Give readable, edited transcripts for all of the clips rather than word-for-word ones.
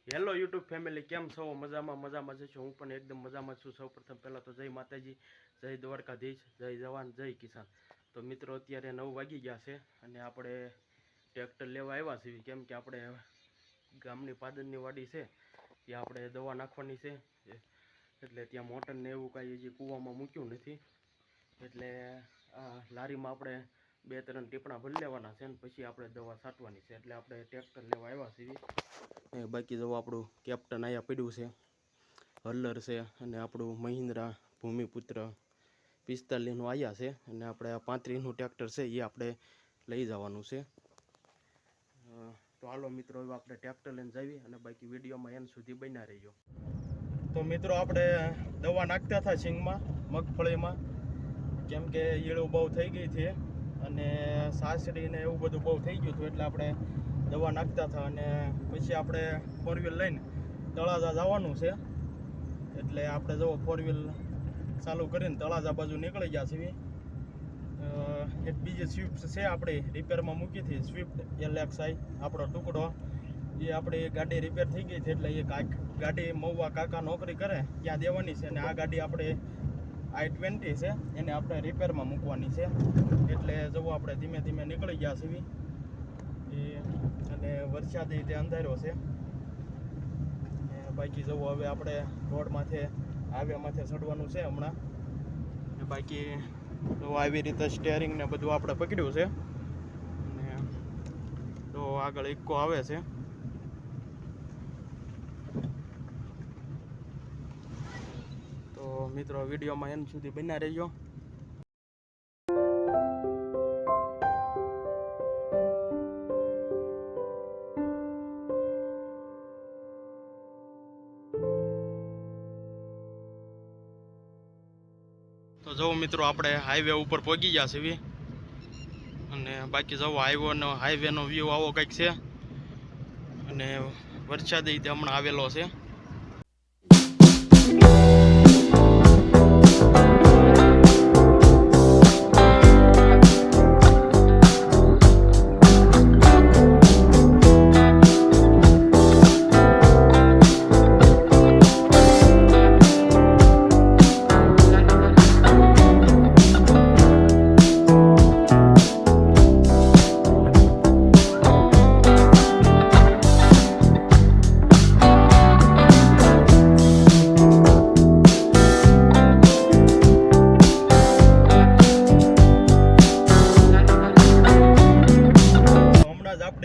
Hello YouTube family, કેમ છો? મજામાં જ છું. હું પણ એકદમ મજામાં છું. સૌપ્રથમ પહેલાં તો જય માતાજી, જય દ્વારકાધીશ, જય જવાન, જય કિસાન. તો મિત્રો, અત્યારે 9 વાગી ગયા છે અને આપણે ટ્રેક્ટર લેવા આવ્યા છીએ. કેમ કે આપણે ગામની પાદરની વાડી છે ત્યાં આપણે દવા નાખવાની છે, એટલે ત્યાં મોટરને એવું કાંઈ હજી કૂવામાં મૂક્યું નથી. એટલે આ લારીમાં આપણે 2-3 ટીપણા ભરી લેવાના છે અને પછી આપણે દવા છાંટવાની છે. એટલે આપણે ટ્રેક્ટર લેવા આવ્યા છીએ. બાકી જો આપણું કેપ્ટન અહીંયા પડ્યું છે, હલર છે, અને આપણું મહિન્દ્રા ભૂમિપુત્ર 45નું આવ્યા છે અને આપણે આ 35નું ટ્રેક્ટર છે એ આપણે લઈ જવાનું છે. તો હાલો મિત્રો, હવે આપણે ટ્રેક્ટર લઈને જઈએ અને બાકી વિડીયોમાં એન્ડ સુધી બન્યા રહીજો. તો મિત્રો, આપણે દવા નાખતા હતા સિંગમાં, મગફળીમાં, કેમ કે ઈળું બહુ થઈ ગઈ છે અને સાસરીને એવું બધું બહુ થઈ ગયું હતું. એટલે આપણે દવા નાખતા હતા અને પછી આપણે 4 વ્હીલ લઈને તળાજા જવાનું છે. એટલે આપણે જો 4 વ્હીલ ચાલુ કરીને તળાજા બાજુ નીકળી ગયા છીએ. એક બીજી સ્વિફ્ટ છે આપણી, રિપેરમાં મૂકી હતી, સ્વિફ્ટ LXI આપણો ટુકડો. એ આપણી ગાડી રિપેર થઈ ગઈ છે એટલે એ ગાડી મહુવા કાકા નોકરી કરે ત્યાં દેવાની છે. અને આ ગાડી આપણે I-20 છે, એને આપણે રિપેરમાં મૂકવાની છે. એટલે જવું આપણે ધીમે ધીમે નીકળી ગયા છીએ. અને વરસાદી તે અંધાર્યો છે. બાકી જવું હવે આપણે રોડ માથે, હાઈવે માથે ચડવાનું છે હમણાં. બાકી તો આવી રીતે સ્ટેરિંગ ને બધું આપણે પકડ્યું છે. અને તો આગળ ઇક્કો આવે છે. તો મિત્રો, વિડીયોમાં એન્ડ સુધી બન્યા રહેજો. તો જો મિત્રો, આપણે હાઈવે ઉપર પહોંચી ગયા છીએ અને બાકી જવો હાઈવેનો વ્યૂ આવો કંઈક છે. અને વરસાદ તે હમણાં આવેલો છે.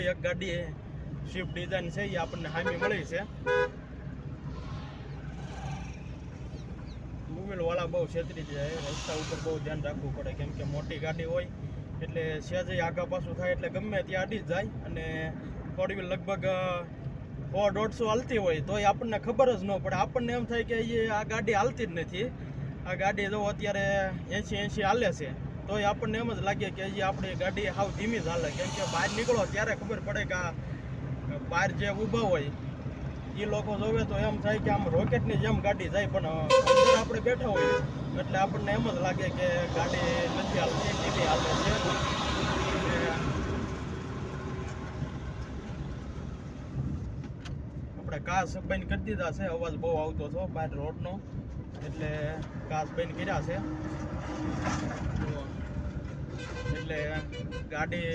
એક ગાડી સ્વિફ્ટ ડિઝાઇન છે એ આપણને હામી મળી છે. ટુ-વ્હીલ વાળા બહુ છેતરી જાય, રસ્તા ઉપર બહુ ધ્યાન રાખવું પડે, કેમ કે મોટી ગાડી હોય એટલે સહેજે આગા પાછું થાય એટલે ગમે ત્યાં અડી જ જાય. અને 4 વ્હીલ લગભગ 100-150 હાલતી હોય તોય આપણને ખબર જ ન પડે. આપણને એમ થાય કે આ ગાડી હાલતી જ નથી. આ ગાડી જો અત્યારે 80 હાલે છે તોય આપણને એમ જ લાગે કે આપણી ગાડી હાવ ધીમી જ હાલે. કેમ કે બહાર નીકળો ત્યારે ખબર પડે કે આ બહાર જે ઊભા હોય એ લોકો જોવે તો એમ થાય કે આમ રોકેટની જેમ ગાડી જાય, પણ અંદર આપણે બેઠા હોઈએ એટલે આપણને એમ જ લાગે કે ગાડી નથી હાલતી, ધીમી હાલે છે. આપણે કાચ બંધ કરી દીધા છે, અવાજ બહુ આવતો હતો બહાર રોડનો, એટલે કાચ બંધ કર્યા છે. એટલે ગાડી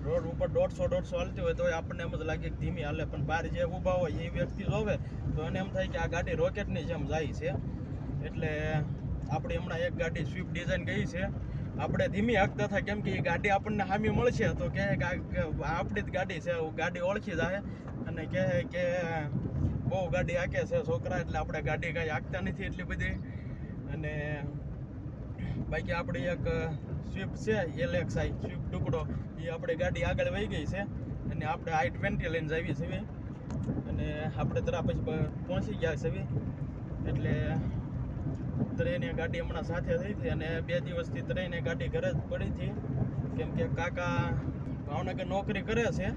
રોડ ઉપર 150 હાલતી હોય તો આપણને એમ જ લાગે કે ધીમી હાલે, પણ બહાર જે ઊભા હોય એ વ્યક્તિ જોવે તો એને એમ થાય કે આ ગાડી રોકેટની જેમ જાય છે. એટલે આપણી હમણાં એક ગાડી સ્વિફ્ટ ડિઝાઇન ગઈ છે. આપણે ધીમી હાંકતા થાય કેમ કે એ ગાડી આપણને સામે મળશે તો કહે કે આપણી જ ગાડી છે, ગાડી ઓળખી જાય અને કહે કે બહુ ગાડી હાંકે છે છોકરા, એટલે આપણે ગાડી કાંઈ હાંકતા નથી એટલી બધી. અને બાકી આપણી એક સ્વિફ્ટ છે LXI સ્વિફ્ટ ટુકડો, એ આપણી ગાડી આગળ વહી ગઈ છે અને આપણે I-20 લઈને જઈએ છીએ. અને આપણે તરા પછી પહોંચી ગયા છીએ. એટલે ત્રણે ગાડી હમણાં સાથે થઈ હતી અને 2 દિવસથી ત્રણે ગાડી ઘરે જ પડી હતી, કેમ કે કાકા ભાવનગર નોકરી કરે છે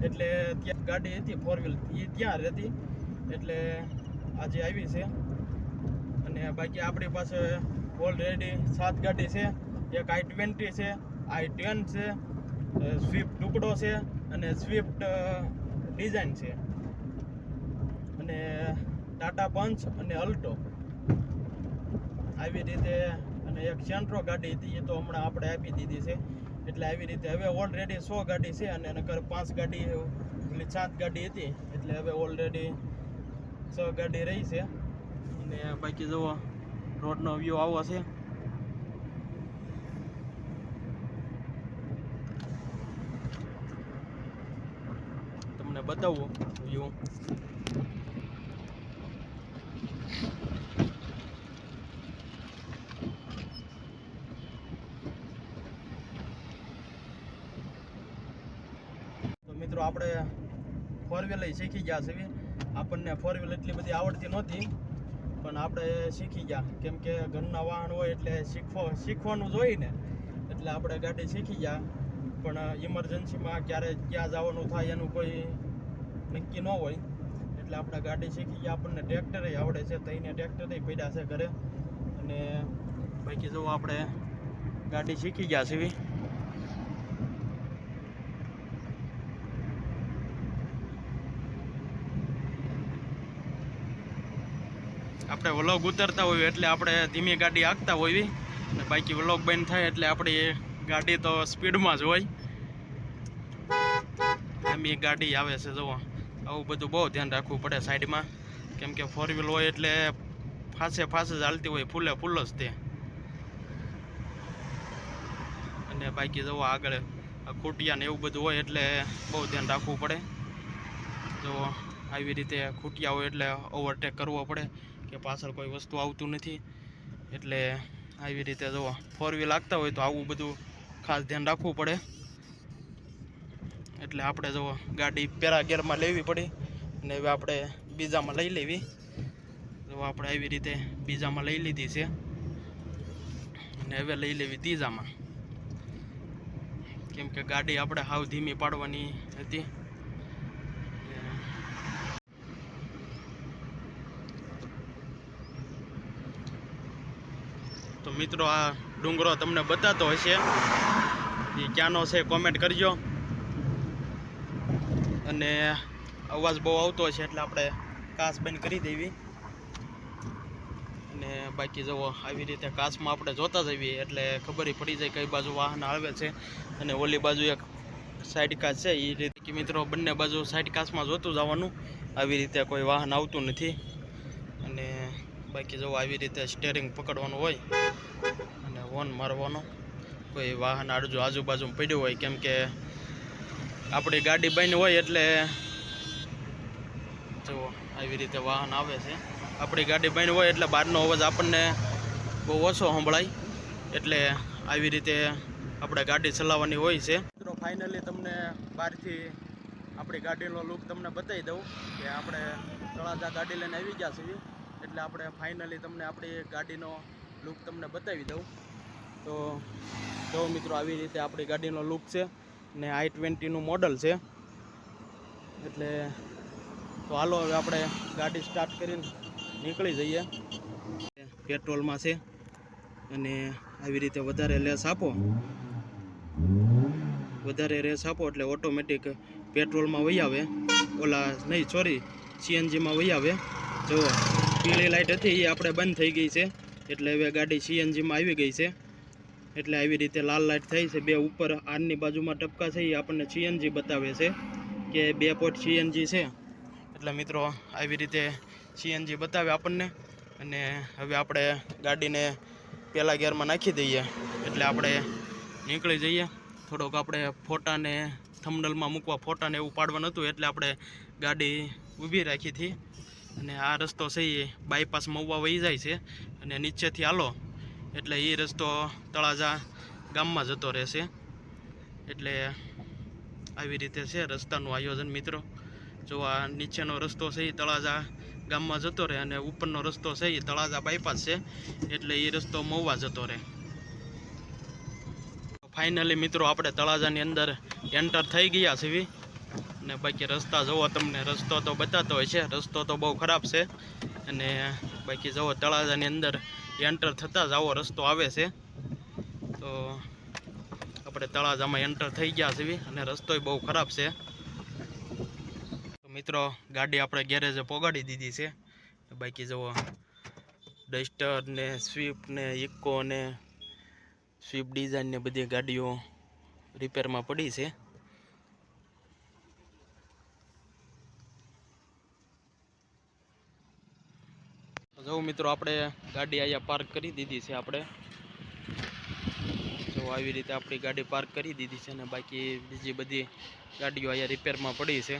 એટલે ત્યાં ગાડી હતી 4 વ્હીલ એ ત્યાં રહેતી, એટલે આજે આવી છે. અને બાકી આપણી પાસે ઓલરેડી 7 ગાડી છે. એક I-20 છે, I-10 છે, સ્વિફ્ટ ટુકડો છે અને સ્વિફ્ટ ડિઝાઇન છે. ટાટા પંચ અને અલ્ટો આવી રીતે, અને એક સેન્ટ્રો ગાડી હતી એ તો હમણાં આપણે આપી દીધી છે. એટલે આવી રીતે હવે ઓલરેડી 100 ગાડી છે, અને નકર 5 ગાડી એટલે 7 ગાડી હતી, એટલે હવે ઓલરેડી 6 ગાડી રહી છે. અને બાકી જુઓ રોડનો વ્યૂ આવો છે. તમને બતાવું વ્યૂ. તો મિત્રો આપણે 4 વ્હીલર શીખી ગયા છે. આપણને 4 વ્હીલર એટલી બધી આવડતી નહોતી, પણ આપણે શીખી ગયા, કેમ કે ઘરના વાહન હોય એટલે શીખવાનું જ હોય ને, એટલે આપણે ગાડી શીખી ગયા. પણ ઇમરજન્સીમાં ક્યારે ક્યાં જવાનું થાય એનું કોઈ નક્કી ન હોય, એટલે આપણે ગાડી શીખી ગયા. આપણને ટ્રેક્ટરે આવડે છે, તો એને ટ્રેક્ટરે પડ્યા છે ઘરે. અને બાકી જો આપણે ગાડી શીખી ગયા છે. આપણે વ્લોગ ઉતરતા હોય એટલે આપણે ધીમી ગાડી હાંકતા હોઈએ, અને બાકી વ્લોગ બંધ થાય એટલે આપણી ગાડી તો સ્પીડમાં જ હોય. એમ એ ગાડી આવે છે જુઓ. આવું બધું બહુ ધ્યાન રાખવું પડે સાઈડમાં, કેમ કે 4 વ્હીલ હોય એટલે ફાસે જ હાલતી હોય, ફૂલ જ તે. અને બાકી જુઓ આગળ ખૂટિયા ને એવું બધું હોય એટલે બહુ ધ્યાન રાખવું પડે. જો આવી રીતે ખૂટિયા હોય એટલે ઓવરટેક કરવો પડે, કે પાછળ કોઈ વસ્તુ આવતું નથી. એટલે આવી રીતે જુઓ 4 વ્હીલ લાગતા હોય તો આવું બધું ખાસ ધ્યાન રાખવું પડે. એટલે આપણે જુઓ ગાડી પહેલા ગિયરમાં લેવી પડી, અને હવે આપણે બીજામાં લઈ લેવી. જો આપણે આવી રીતે બીજામાં લઈ લીધી છે, અને હવે લઈ લેવી ત્રીજામાં, કેમ કે ગાડી આપણે હાવ ધીમી પાડવાની હતી. તો મિત્રો આ ડુંગરો તમને બતાતો હશે, એ ક્યાંનો છે કોમેન્ટ કરજો. અને અવાજ બહુ આવતો હશે એટલે આપણે કાચ બંધ કરી દેવી. અને બાકી જુઓ આવી રીતે કાચમાં આપણે જોતા જઈએ એટલે ખબર પડી જાય કઈ બાજુ વાહન આવે છે, અને ઓલી બાજુ એક સાઈડ કાચ છે એ રીતે. કે મિત્રો બંને બાજુ સાઈડ કાચમાં જોતું જવાનું, આવી રીતે કોઈ વાહન આવતું નથી. અને બાકી જો આવી રીતે સ્ટેરિંગ પકડવાનું હોય અને હોર્ન મારવાનો, કોઈ વાહન આજુબાજુ પડ્યું હોય, કેમ કે આપણી ગાડી બંધ હોય એટલે જો આવી રીતે વાહન આવે છે. આપણી ગાડી બંધ હોય એટલે બહારનો અવાજ આપણને બહુ ઓછો સંભળાય, એટલે આવી રીતે આપણે ગાડી ચલાવવાની હોય છે. મિત્રો ફાઇનલી તમને બહારથી આપણી ગાડીનો લુક તમને બતાવી દઉં કે આપણે તળાજા ગાડી લઈને આવી ગયા છીએ. એટલે આપણે ફાઇનલી તમને આપણી ગાડીનો લુક તમને બતાવી દઉં. તો જો મિત્રો આવી રીતે આપણી ગાડીનો લુક છે, ને i20નું મોડલ છે. એટલે તો હાલો હવે આપણે ગાડી સ્ટાર્ટ કરીને નીકળી જઈએ. પેટ્રોલમાં છે, અને આવી રીતે વધારે રેસ આપો એટલે ઓટોમેટિક પેટ્રોલમાં વહી આવે. ઓલા નહીં, સોરી, સીએનજીમાં વહી આવે. જો પીળી લાઇટ હતી એ આપણે બંધ થઈ ગઈ છે, એટલે હવે ગાડી સીએનજીમાં આવી ગઈ છે. એટલે આવી રીતે લાલ લાઇટ થઈ છે. બે ઉપર આરની બાજુમાં ટપકા છે, એ આપણને સીએનજી બતાવે છે કે 2 પોઈન્ટ સીએનજી છે. એટલે મિત્રો આવી રીતે સીએનજી બતાવે આપણને. અને હવે આપણે ગાડીને પહેલા ગિયરમાં નાખી દઈએ એટલે આપણે નીકળી જઈએ. થોડોક આપણે ફોટાને થંબનેલમાં મૂકવા, ફોટાને એવું પાડવાનું હતું, એટલે આપણે ગાડી ઊભી રાખી હતી. અને આ રસ્તો છે એ બાયપાસ મહુવા વહી જાય છે, અને નીચેથી હાલો એટલે એ રસ્તો તળાજા ગામમાં જતો રહેશે. એટલે આવી રીતે છે રસ્તાનું આયોજન મિત્રો. જો આ નીચેનો રસ્તો છે એ તળાજા ગામમાં જતો રહે, અને ઉપરનો રસ્તો છે એ તળાજા બાયપાસ છે, એટલે એ રસ્તો મહુવા જતો રહે. ફાઇનલી મિત્રો આપણે તળાજાની અંદર એન્ટર થઈ ગયા છીએ. અને બાકી રસ્તા જુઓ, તમને રસ્તો તો બતાતો હોય છે, રસ્તો તો બહુ ખરાબ છે. અને બાકી જુઓ તળાજાની અંદર એન્ટર થતાં જ આવો રસ્તો આવે છે. તો આપણે તળાજામાં એન્ટર થઈ ગયા છીએ, અને રસ્તોય બહુ ખરાબ છે. તો મિત્રો ગાડી આપણે ગેરેજે પોગાડી દીધી છે, બાકી જુઓ ડસ્ટર ને સ્વિફ્ટ ને ઇકો ને સ્વિફ્ટ ડિઝાઇન ને બધી ગાડીઓ રિપેરમાં પડી છે. જો મિત્રો આપણે ગાડી અહીંયા પાર્ક કરી દીધી છે. આપણે જો આવી રીતે આપણી ગાડી પાર્ક કરી દીધી છે, અને બાકી બીજી બધી ગાડીઓ અહીંયા રિપેરમાં પડી છે.